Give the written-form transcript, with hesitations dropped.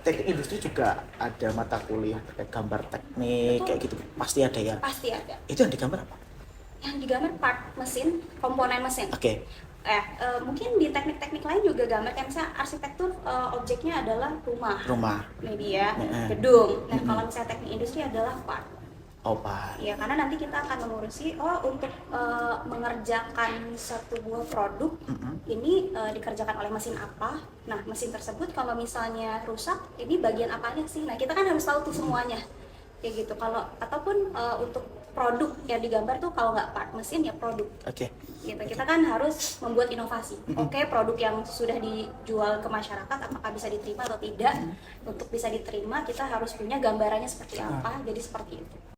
teknik industri juga ada mata kuliah terkait gambar teknik. Betul. Kayak gitu pasti ada ya? Pasti ada. Itu yang digambar apa? Yang digambar part mesin, komponen mesin. Oke. Mungkin di teknik-teknik lain juga gambar, kayak misalnya arsitektur, objeknya adalah rumah. Ini dia, gedung. Nah, kalau misalnya teknik industri adalah part. Pak. Ya, karena nanti kita akan mengurusi untuk mengerjakan satu buah produk ini dikerjakan oleh mesin apa. Nah, mesin tersebut kalau misalnya rusak, ini bagian apanya sih? Nah, kita kan harus tahu tuh semuanya. Kayak gitu. Kalau ataupun untuk produk yang digambar tuh kalau nggak part mesin ya produk. Oke. Gitu. Kita kan harus membuat inovasi. Oke, produk yang sudah dijual ke masyarakat apakah bisa diterima atau tidak? Untuk bisa diterima kita harus punya gambarannya seperti apa. Jadi seperti itu.